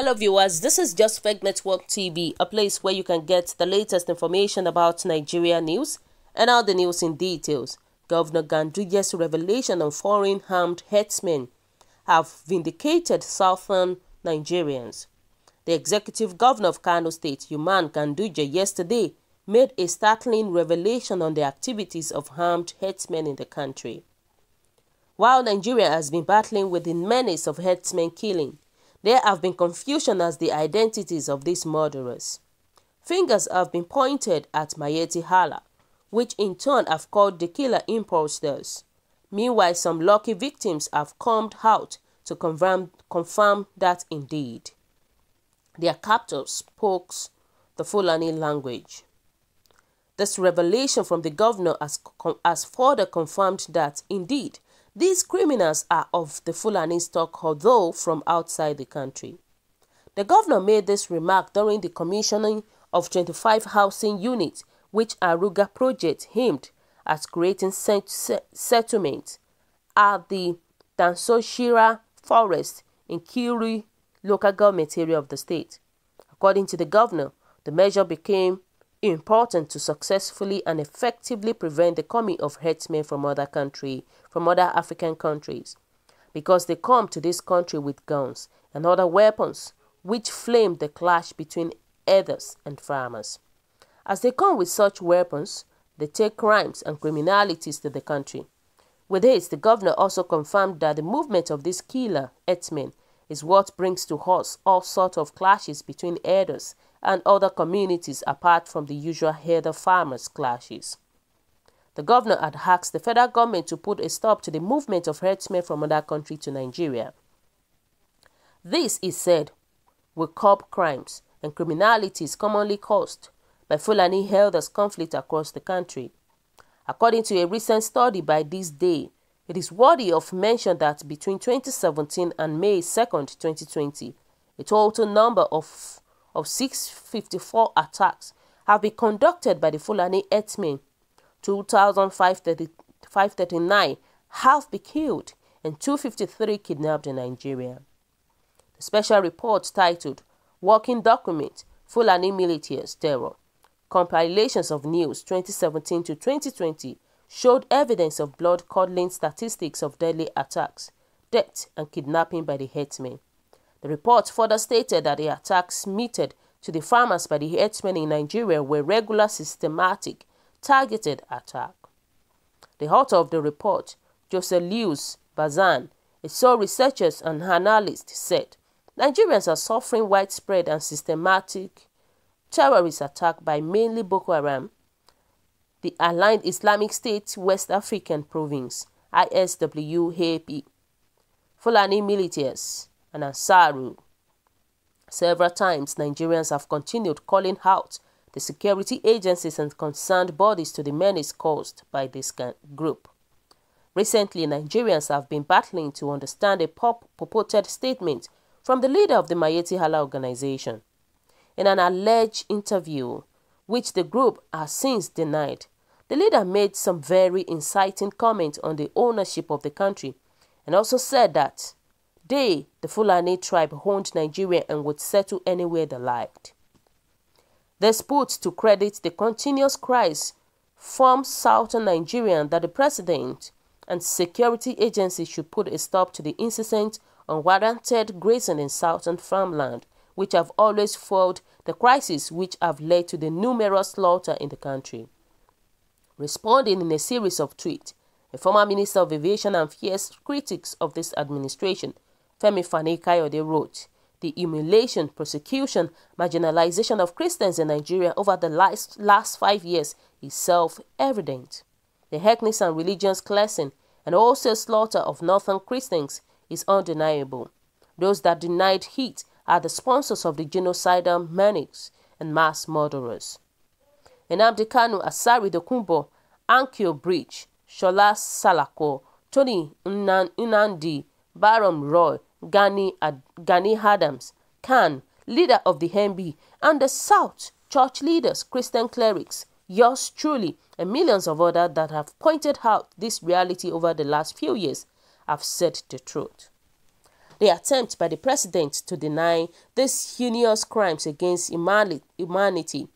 Hello viewers, this is Just Fake Network TV, a place where you can get the latest information about Nigeria news and all the news in details. Governor Ganduje's revelation on foreign armed herdsmen have vindicated southern Nigerians. The executive governor of Kano State, Usman Ganduje, yesterday made a startling revelation on the activities of armed herdsmen in the country. While Nigeria has been battling with the menace of herdsmen killing, there have been confusion as the identities of these murderers. Fingers have been pointed at LÁT10Ñ, which in turn have called the killer imposters. Meanwhile, some lucky victims have come out to confirm that indeed their captors spoke the Fulani language. This revelation from the governor has further confirmed that indeed these criminals are of the Fulani stock, although from outside the country. The governor made this remark during the commissioning of 25 housing units, which Aruga project aimed at creating settlement at the Dansoshira forest in Kiri local government area of the state. According to the governor, the measure became important to successfully and effectively prevent the coming of herdsmen from other African countries, because they come to this country with guns and other weapons, which flame the clash between herders and farmers. As they come with such weapons, they take crimes and criminalities to the country. With this, the governor also confirmed that the movement of these killer herdsmen is what brings to us all sorts of clashes between herders and other communities apart from the usual herder-farmers clashes. The governor had asked the federal government to put a stop to the movement of herdsmen from other countries to Nigeria. This, he said, will curb crimes and criminalities commonly caused by Fulani herders conflict across the country. According to a recent study by This Day, it is worthy of mention that between 2017 and May 2nd, 2020, a total number of 654 attacks have been conducted by the Fulani herdsmen. 2,539 have been killed and 253 kidnapped in Nigeria. The special report titled Working Document Fulani Militias Terror Compilations of News 2017 to 2020 showed evidence of blood-curdling statistics of deadly attacks, death and kidnapping by the herdsmen. The report further stated that the attacks meted to the farmers by the herdsmen in Nigeria were regular, systematic, targeted attack. The author of the report, Joseph Lewis Bazan, a sole researcher and analyst, said Nigerians are suffering widespread and systematic terrorist attack by mainly Boko Haram, the aligned Islamic State West African Province, ISWAP, Fulani militias, and Ansaru. Several times, Nigerians have continued calling out the security agencies and concerned bodies to the menace caused by this group. Recently, Nigerians have been battling to understand a purported statement from the leader of the LÁT10Ñ organization. In an alleged interview, which the group has since denied, the leader made some very inciting comments on the ownership of the country and also said that they, the Fulani tribe, owned Nigeria and would settle anywhere they liked. This puts to credit the continuous cries from southern Nigeria that the president and security agencies should put a stop to the incessant, unwarranted grazing in southern farmland, which have always fueled the crises which have led to the numerous slaughter in the country. Responding in a series of tweets, a former Minister of Aviation and fierce critics of this administration, Femi Fani-Kayode, wrote, "The humiliation, persecution, marginalization of Christians in Nigeria over the last 5 years is self-evident. The ethnic and religious cleansing and wholesale slaughter of northern Christians is undeniable. Those that denied it are the sponsors of the genocidal menace and mass murderers." Nnamdi Kanu, Asari Dokubo, Ankyo Bridge, Shola Salako, Tony Nnamdi, Baron Roy, Gani Adams, Khan, leader of the MB, and the South, church leaders, Christian clerics, yours truly, and millions of others that have pointed out this reality over the last few years have said the truth. The attempt by the president to deny these heinous crimes against humanity,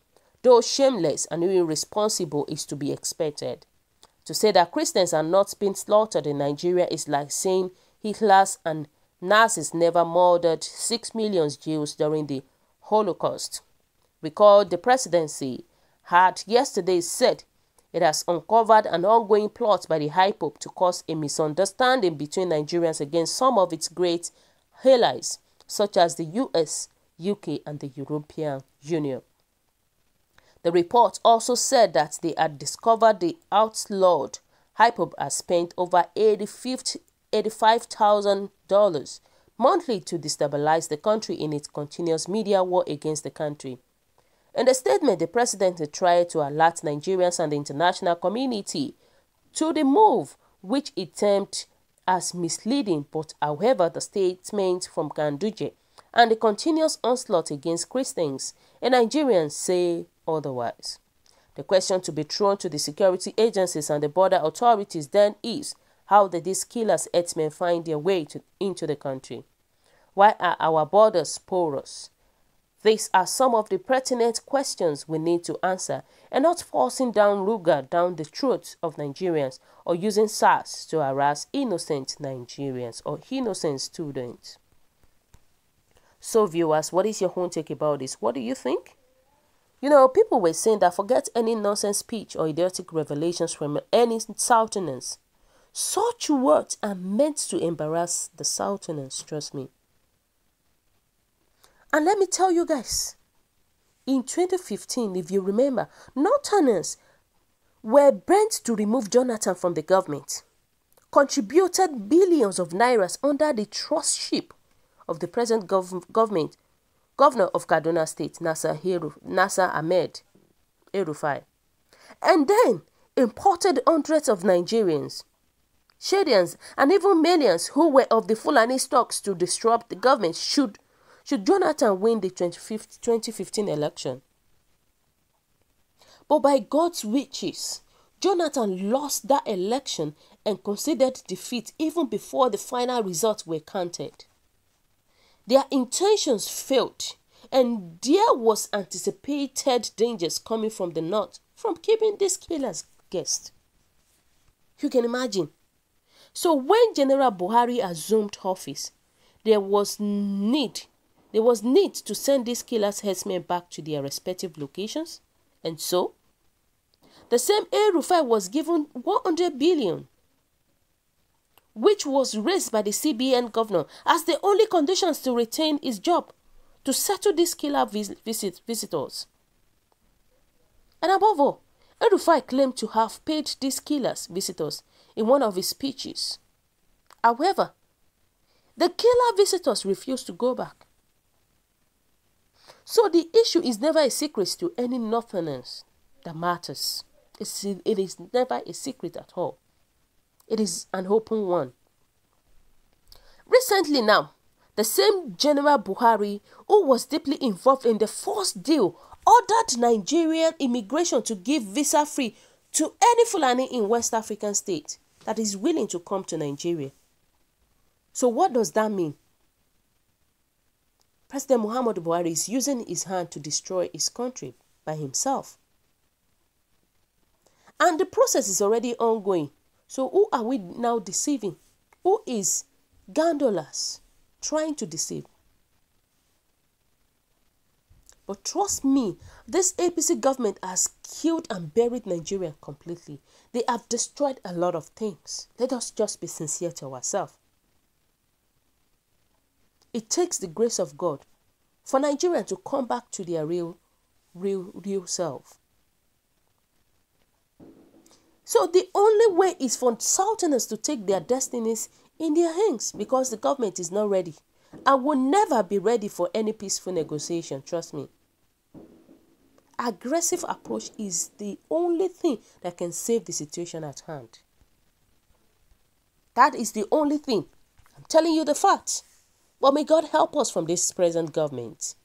though shameless and irresponsible, is to be expected. To say that Christians are not being slaughtered in Nigeria is like saying Hitler's and Nazis never murdered 6 million Jews during the Holocaust. Recall the presidency had yesterday said it has uncovered an ongoing plot by the High Pope to cause a misunderstanding between Nigerians against some of its great allies, such as the US, UK, and the European Union. The report also said that they had discovered the outlawed High Pope has spent over $85,000 monthly to destabilize the country in its continuous media war against the country. In the statement, the president tried to alert Nigerians and the international community to the move, which he termed as misleading, but however, the statement from Ganduje and the continuous onslaught against Christians and Nigerians say otherwise. The question to be thrown to the security agencies and the border authorities then is, how did these killers herdsmen find their way into the country? Why are our borders porous? These are some of the pertinent questions we need to answer, and not forcing down the throats of Nigerians or using SARS to harass innocent Nigerians or innocent students. So viewers, what is your own take about this? What do you think? You know, people were saying that forget any nonsense speech or idiotic revelations from any Southerners. Such words are meant to embarrass the Southerners, trust me. And let me tell you guys, in 2015, if you remember, Northerners were bent to remove Jonathan from the government, contributed billions of nairas under the trustship of the present governor of Kaduna State, Nasser Ahmed El-Rufai, and then imported hundreds of Nigerians, Shadians, and even millions who were of the Fulani stocks to disrupt the government should Jonathan win the 2015 election. But by God's wishes, Jonathan lost that election and conceded defeat even before the final results were counted. Their intentions failed, and there was anticipated dangers coming from the north from keeping these killers guessed. You can imagine. So when General Buhari assumed office, there was need to send these killers herdsmen back to their respective locations. And so, the same El-Rufai was given 100 billion, which was raised by the CBN governor as the only conditions to retain his job, to settle these killer visitors. And above all, El-Rufai claimed to have paid these killers visitors in one of his speeches. However, the killer visitors refused to go back. So the issue is never a secret to any Northerners that matters. It is never a secret at all. It is an open one. Recently now, the same General Buhari, who was deeply involved in the first deal, ordered Nigerian immigration to give visa-free to any Fulani in West African state that is willing to come to Nigeria. So what does that mean? President Muhammadu Buhari is using his hand to destroy his country by himself. And the process is already ongoing. So who are we now deceiving? Who is Gandolas trying to deceive? But trust me, this APC government has killed and buried Nigeria completely. They have destroyed a lot of things. Let us just be sincere to ourselves. It takes the grace of God for Nigerians to come back to their real self. So the only way is for Southerners to take their destinies in their hands, because the government is not ready and will never be ready for any peaceful negotiation, trust me. Aggressive approach is the only thing that can save the situation at hand. That is the only thing. I'm telling you the facts. But may God help us from this present government,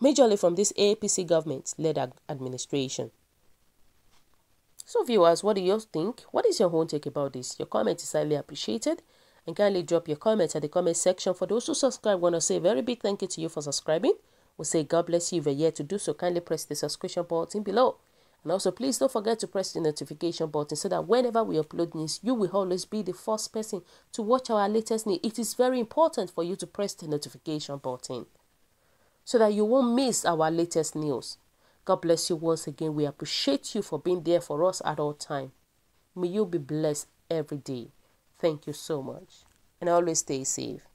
majorly from this APC government-led administration. So viewers, what do you think? What is your own take about this? Your comment is highly appreciated. And kindly drop your comments at the comment section. For those who subscribe, I want to say a very big thank you to you for subscribing. We'll say God bless you if you're yet to do so. Kindly press the subscription button below. And also, please don't forget to press the notification button so that whenever we upload news, you will always be the first person to watch our latest news. It is very important for you to press the notification button so that you won't miss our latest news. God bless you once again. We appreciate you for being there for us at all times. May you be blessed every day. Thank you so much. And always stay safe.